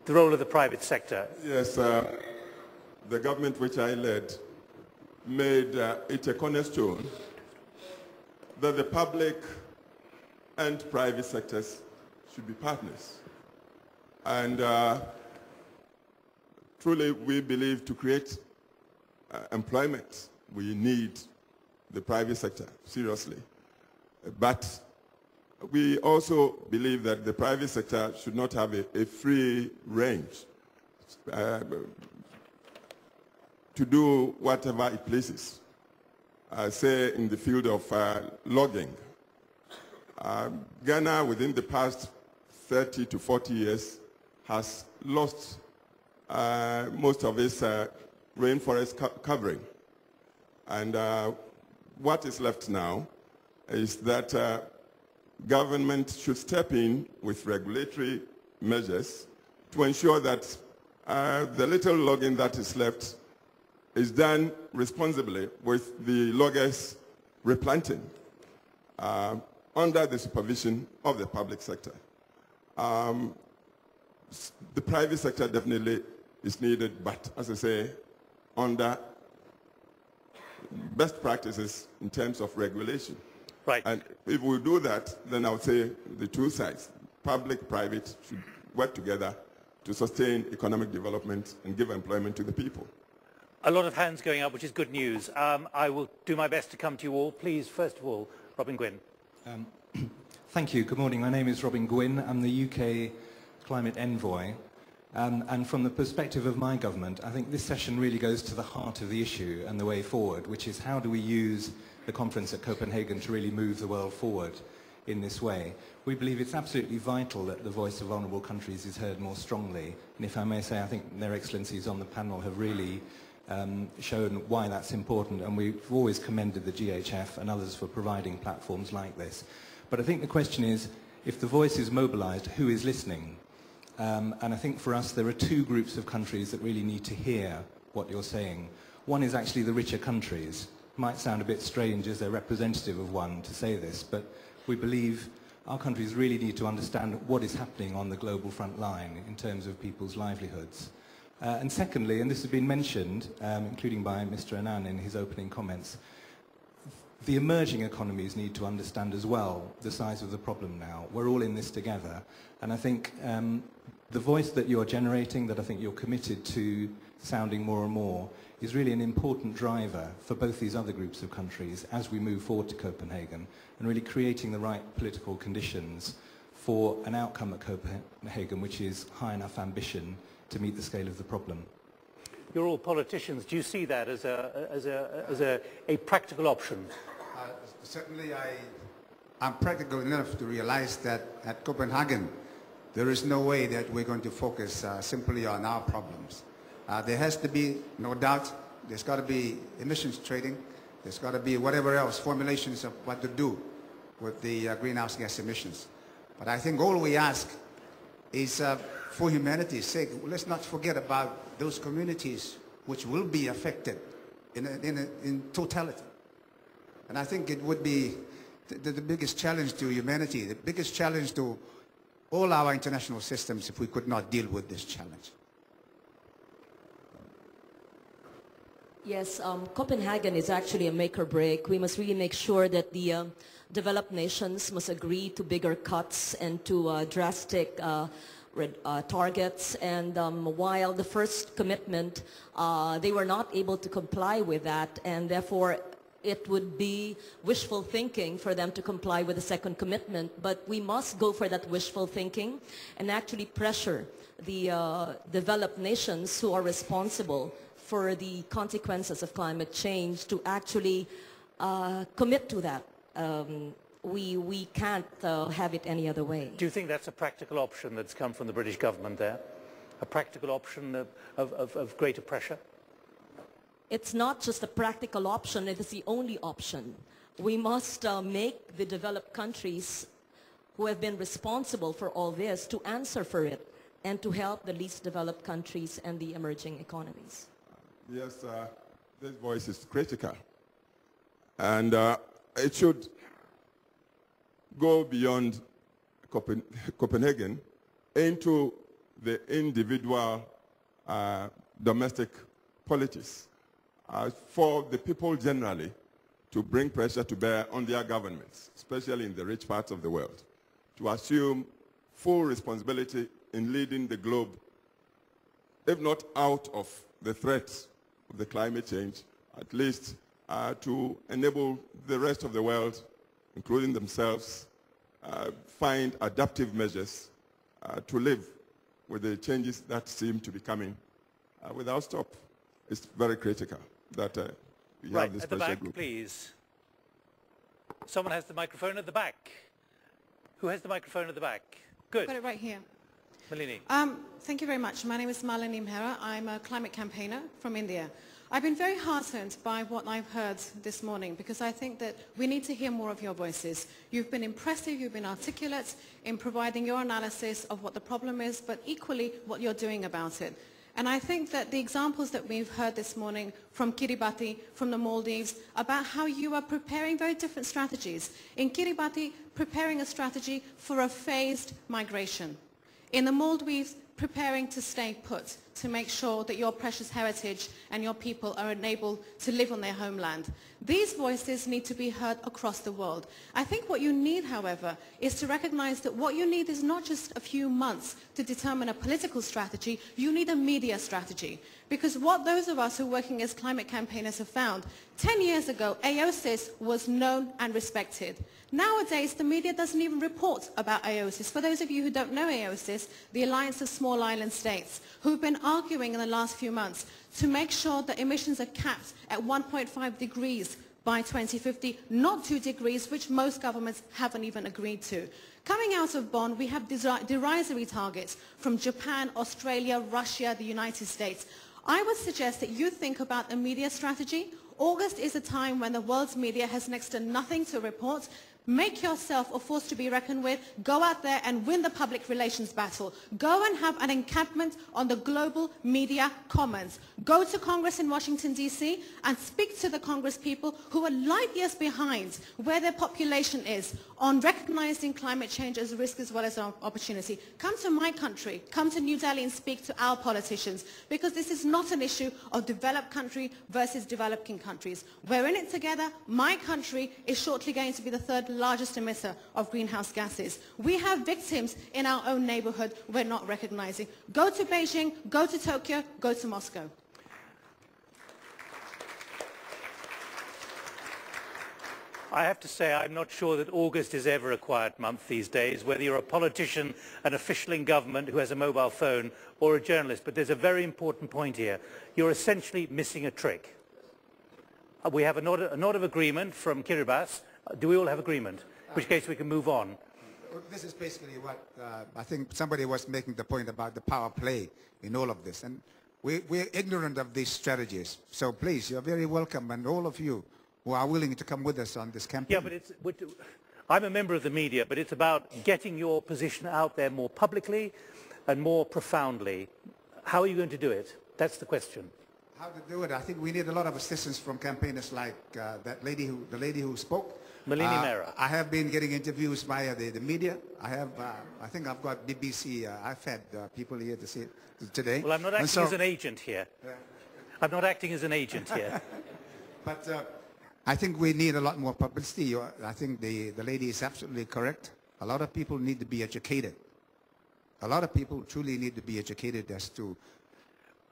the role of the private sector? Yes, the government which I led made it a cornerstone that the public and private sectors should be partners. And truly we believe to create employment, we need the private sector, seriously. But we also believe that the private sector should not have a free range to do whatever it pleases. Say in the field of logging. Ghana within the past 30 to 40 years has lost most of its rainforest covering. And what is left now is that government should step in with regulatory measures to ensure that the little logging that is left is done responsibly with the loggers replanting under the supervision of the public sector. The private sector definitely is needed, but as I say, under best practices in terms of regulation. Right. And if we do that, then I would say the two sides, public, private, should work together to sustain economic development and give employment to the people. A lot of hands going up, which is good news. I will do my best to come to you all. Please, first of all, Robin Gwynne. Thank you. Good morning. My name is Robin Gwynne. I'm the UK Climate Envoy. And from the perspective of my government, I think this session really goes to the heart of the issue and the way forward, which is how do we use the conference at Copenhagen to really move the world forward in this way. We believe it's absolutely vital that the voice of vulnerable countries is heard more strongly. And if I may say, I think their excellencies on the panel have really shown why that's important, and we've always commended the GHF and others for providing platforms like this. But I think the question is, if the voice is mobilized, who is listening? And I think for us there are two groups of countries that really need to hear what you're saying. One is actually the richer countries. It might sound a bit strange as a representative of one to say this, but we believe our countries really need to understand what is happening on the global front line in terms of people's livelihoods. And secondly, and this has been mentioned, including by Mr. Annan in his opening comments, the emerging economies need to understand as well the size of the problem now. We're all in this together, and I think the voice that you're generating, that I think you're committed to sounding more and more, is really an important driver for both these other groups of countries as we move forward to Copenhagen, and really creating the right political conditions for an outcome at Copenhagen which is high enough ambition to meet the scale of the problem. You're all politicians. Do you see that as a practical option? Certainly I'm practical enough to realize that at Copenhagen there is no way that we're going to focus simply on our problems. There has to be, no doubt, there's got to be emissions trading, there's got to be whatever else, formulations of what to do with the greenhouse gas emissions. But I think all we ask is for humanity's sake, let's not forget about those communities which will be affected in totality. And I think it would be the biggest challenge to humanity, the biggest challenge to all our international systems if we could not deal with this challenge. Yes, Copenhagen is actually a make or break. We must really make sure that the developed nations must agree to bigger cuts and to drastic targets. And while the first commitment, they were not able to comply with that, and therefore it would be wishful thinking for them to comply with the second commitment. But we must go for that wishful thinking and actually pressure the developed nations who are responsible for the consequences of climate change to actually commit to that. We can't have it any other way. Do you think that's a practical option that's come from the British government there? A practical option of greater pressure? It's not just a practical option, it is the only option. We must make the developed countries who have been responsible for all this to answer for it and to help the least developed countries and the emerging economies. Yes, this voice is critical. And it should go beyond Copenhagen into the individual domestic policies for the people generally to bring pressure to bear on their governments, especially in the rich parts of the world, to assume full responsibility in leading the globe, if not out of the threats of the climate change, at least to enable the rest of the world, including themselves, find adaptive measures to live with the changes that seem to be coming without stop. It's very critical that we have this at the pressure back, group. please. Someone has the microphone at the back. Who has the microphone at the back? Good. Got it right here. Malini. Thank you very much. My name is Malini Mehra. I'm a climate campaigner from India. I've been very heartened by what I've heard this morning because I think that we need to hear more of your voices. You've been impressive, you've been articulate in providing your analysis of what the problem is, but equally what you're doing about it. And I think that the examples that we've heard this morning from Kiribati, from the Maldives, about how you are preparing very different strategies. In Kiribati, preparing a strategy for a phased migration. In the Maldives, preparing to stay put, to make sure that your precious heritage and your people are enabled to live on their homeland. These voices need to be heard across the world. I think what you need, however, is to recognize that what you need is not just a few months to determine a political strategy, you need a media strategy. Because what those of us who are working as climate campaigners have found, 10 years ago, AOSIS was known and respected. Nowadays, the media doesn't even report about AOSIS. For those of you who don't know AOSIS, the Alliance of Small Island States, who've been arguing in the last few months to make sure that emissions are capped at 1.5 degrees by 2050, not 2 degrees, which most governments haven't even agreed to. Coming out of Bonn, we have derisory targets from Japan, Australia, Russia, the United States. I would suggest that you think about a media strategy. August is a time when the world's media has next to nothing to report. Make yourself a force to be reckoned with. Go out there and win the public relations battle. Go and have an encampment on the global media commons. Go to Congress in Washington, D.C. and speak to the Congress people who are light years behind where their population is on recognizing climate change as a risk as well as an opportunity. Come to my country. Come to New Delhi and speak to our politicians because this is not an issue of developed country versus developing countries. We're in it together. My country is shortly going to be the third largest emitter of greenhouse gases. We have victims in our own neighborhood we're not recognizing. Go to Beijing, go to Tokyo, go to Moscow. I have to say I'm not sure that August is ever a quiet month these days, whether you're a politician, an official in government who has a mobile phone, or a journalist. But there's a very important point here. You're essentially missing a trick. We have a nod of agreement from Kiribati. Do we all have agreement? In which case we can move on. This is basically what I think somebody was making the point about the power play in all of this. And we're ignorant of these strategies. So please, you're very welcome, and all of you who are willing to come with us on this campaign. Yeah, but I'm a member of the media, but it's about getting your position out there more publicly and more profoundly. How are you going to do it? That's the question. How to do it? I think we need a lot of assistance from campaigners like the lady who spoke. Malini Mehra. I have been getting interviews via the media. I think I've got BBC. I've had people here to see it today. Well, I'm not acting as an agent here. I'm not acting as an agent here. But I think we need a lot more publicity. I think the lady is absolutely correct. A lot of people need to be educated. A lot of people truly need to be educated as to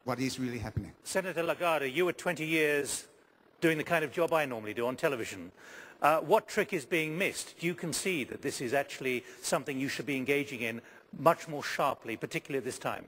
what is really happening. Senator Legarda, you were 20 years doing the kind of job I normally do on television. What trick is being missed? Do you concede that this is actually something you should be engaging in much more sharply, particularly at this time?